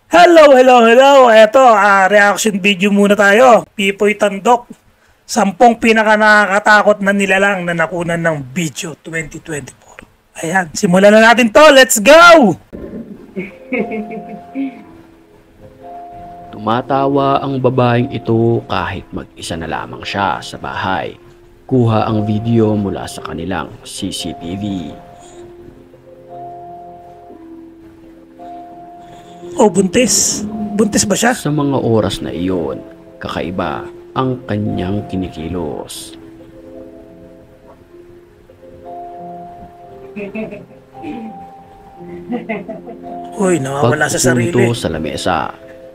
Hello, hello, hello. Eto, reaction video muna tayo. Pipoy Tandok. 10 pinaka nakakatakot na nilalang na nakunan ng video 2024. Ayan, simulan na natin to. Let's go! Tumatawa ang babaeng ito kahit mag-isa na lamang siya sa bahay. Kuha ang video mula sa kanilang CCTV. Oh, buntis. Buntis ba siya? Sa mga oras na iyon, kakaiba ang kanyang kinikilos. Uy, nawawala sa sarili. Pagpunto sa lamesa,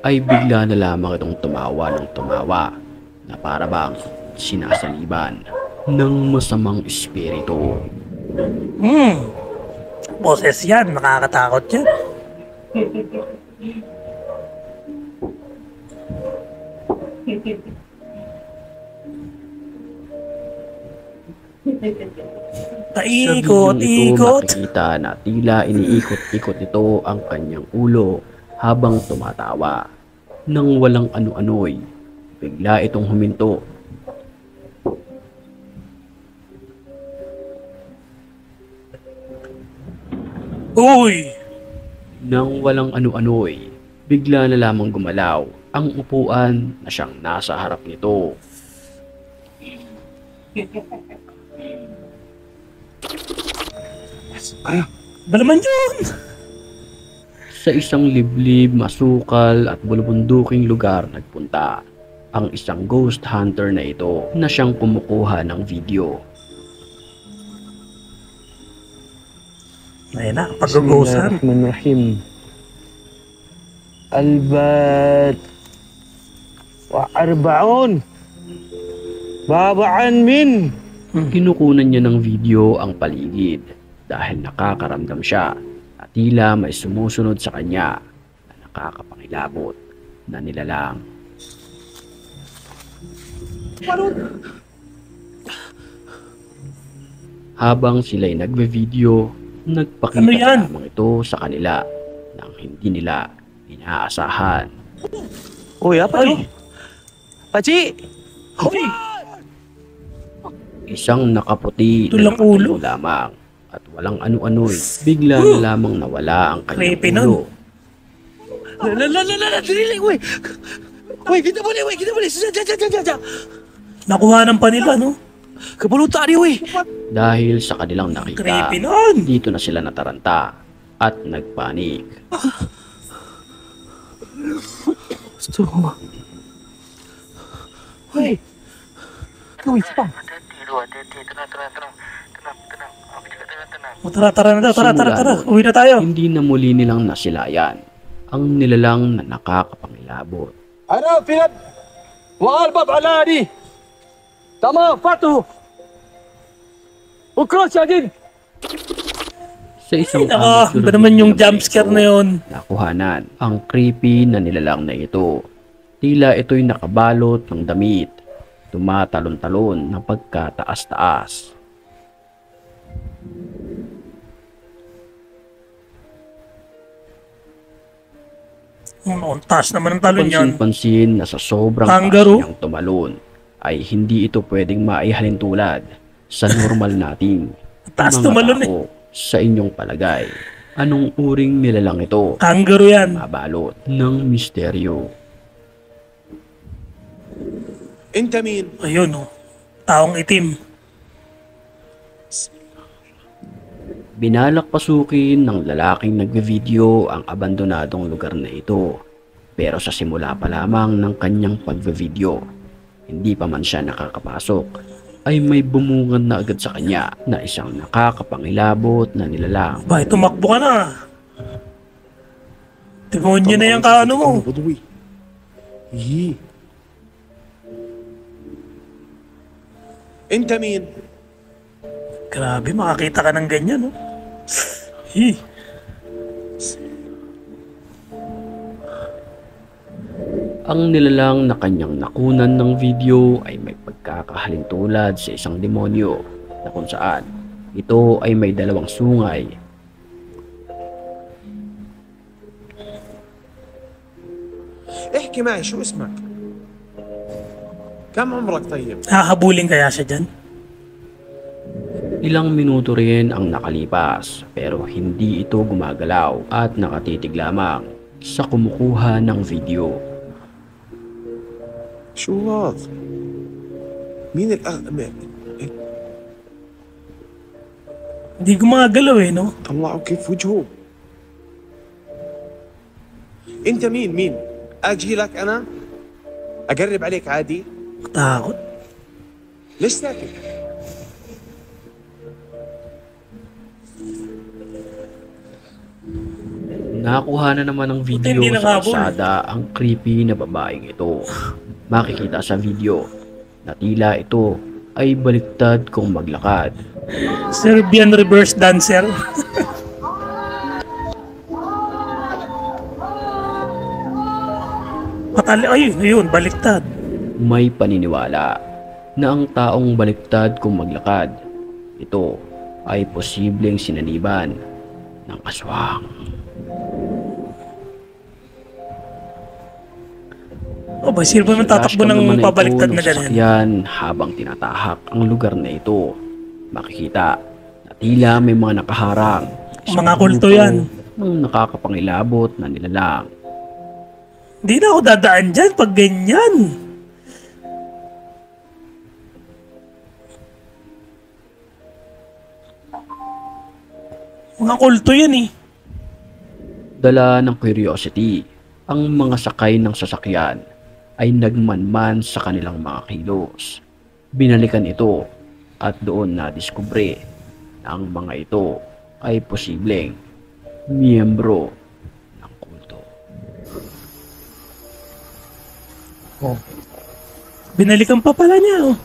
ay bigla na lamang itong tumawa ng tumawa na para bang sinasaliban ng masamang espiritu. Boses yan. Nakakatakot yan. Paikot, ikot. Makikita na tila iniikot-ikot nito ang kanyang ulo habang tumatawa. Nang walang ano-ano'y, bigla itong huminto. Uy! Nang walang ano-ano'y, bigla na lamang gumalaw ang upuan na siyang nasa harap nito. Ba naman yun? Sa isang liblib, masukal at bulubunduking lugar nagpunta ang isang ghost hunter na ito na siyang kumukuha ng video. Ayun na, pag-ugusan. Bismillahirrahmanirrahim. Albat wa arbaun babaan min. Kinukunan niya ng video ang paligid dahil nakakaramdam siya at tila may sumusunod sa kanya na nakakapangilabot na nilalang. Habang sila'y nagbe-video, nagpakita Ano yan? lamang ito sa kanila nang hindi nila inaasahan. Uy, apa to? Paci! Uy! Isang nakaputi Tulang na ulo. nakatayo lamang at walang ano-ano'y bigla na lamang nawala ang kanyang Creepy nun. ulo. Dili, uy! Uy, kita boleh, uy, kita boleh. Sejak. Nakuha ng panila, no? Kepulutan ni, uy. Dahil sa kanilang nakita, Creepy nun. dito na sila nataranta at nagpanik. Gusto ko. Uy! Uy, pa. O, tara na daw. Tara. Simula Uwi na tayo. Hindi na muli nilang nasilayan ang nilalang na nakakapangilabot. أنا في ند وأربط على دي تمام فاتو وكروس يا دين. Sa isang Naka, amateur ba naman yung video jumpscare ito, na yun? nakuhanan ang creepy na nilalang na ito. Tila ito'y nakabalot ng damit, tumatalon-talon ng pagkataas-taas. Ang taas naman ng talon yan. Pansin-pansin na sa sobrang Kangaroo? taas niyang tumalon ay hindi ito pwedeng maihalin tulad sa normal nating Taas mga tumalon tao. Sa inyong palagay, anong uring nilalang ito? Kangaroo yan. Mabalot ng misteryo. أنت مين؟ Ayun, oh. Taong itim. Binalak pasukin ng lalaking nagbe-video ang abandonadong lugar na ito. Pero sa simula pa lamang ng kanyang pagbe-video, hindi pa man siya nakakapasok, ay may bumungad na agad sa kanya na isang nakakapangilabot na nilalang. Ba, tumakbo ka na. Demonyo na yung kaano mo. بدوي. إيه. أنت مين؟ Grabe, makakita ka ng ganyan, no? Hi. Ang nilalang na kanyang nakunan ng video ay may pagkakahalintulad sa isang demonyo na kung saan ito ay may dalawang sungay. احكي معي شو اسمك؟ كم عمرك طيب؟ Hahabulin kaya siya dyan? Ilang minuto rin ang nakalipas pero hindi ito gumagalaw at nakatitig lamang sa kumukuha ng video. شو هذا؟ مين Hindi gumagalaw eh, no? طلعوا كيف وجهه؟ انت مين؟ اجي لك انا؟ اقرب عليك عادي؟ Takot. ليش ساكت؟ Nakuha na naman ng video Hindi sa nakahabol. kalsada ang creepy na babaeng ito. Makikita sa video na tila ito ay baliktad kung maglakad. Serbian reverse dancer. Patali, ayun, baliktad. May paniniwala na ang taong baliktad kung maglakad, ito ay posibleng sinaniban ng aswang. Ba, sino ba man tatakbo Dashcam naman ng na pabaliktad ito na ng ganyan? sasakyan habang tinatahak ang lugar na ito. Makikita na tila may mga nakaharang. Mga kulto grupo yan. ng nakakapangilabot na nilalang. Hindi na ako dadaan dyan pag ganyan. Mga kulto yan eh. Dala ng curiosity, ang mga sakay ng sasakyan ay nagmanman sa kanilang mga kilos. Binalikan ito at doon nadiskubre na ang mga ito ay posibleng miyembro ng kulto. Binalikan pa pala niya oh.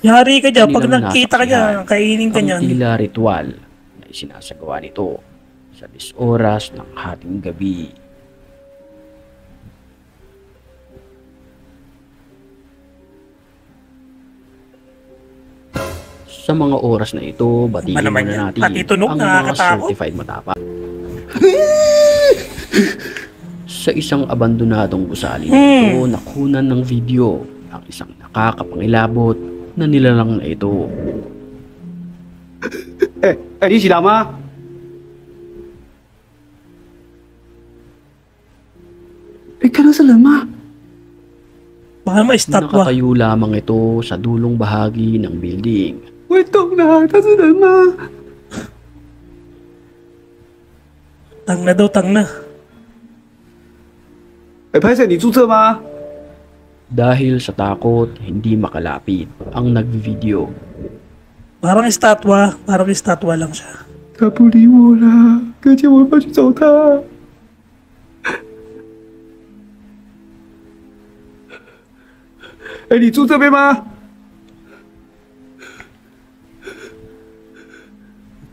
Yari ka dyan, pag Kanilang nakita ka dyan, nasaksihan kainin ka ang dyan. tila ritual na isinasagawa nito sa 10 oras ng hating gabi. Sa mga oras na ito, batiin naman muna yan? natin Pati tunog, ang mga nakakatakot. certified matapang. Sa isang abandonadong gusali ito, nakunan ng video ang isang nakakapangilabot na nilalang na ito. 你起来吗？ 看到是人吗？ Baka ma-estatwa. Nakatayo lamang ito sa dulong bahagi ng building. 会动的，他是人吗？ Tang na daw, tang na. 拍摄你注册吗？ Dahil sa takot, hindi makalapit ang nag-video. Parang estatwa lang siya. 他不理我了，哥姐，我要去找他。你住这边吗？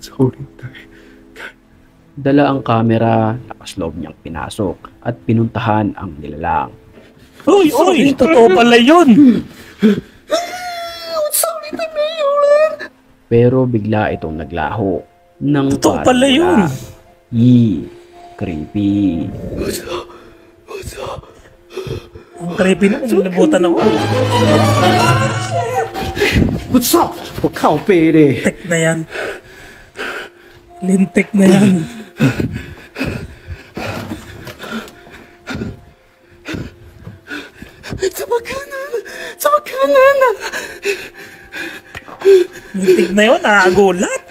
臭灵呆！ Dala ang kamera, nakasloob niyang pinasok at pinuntahan ang nilalang. Uy, totoo pala yun. Pero bigla itong naglaho ng Totoo parang pala yun. wala. Yee, creepy. Ang creepy na, nilabutan ako. 我操！我靠背嘞！ Lintik na yan. Lintik na yan. Lintik na yun, nakagulat.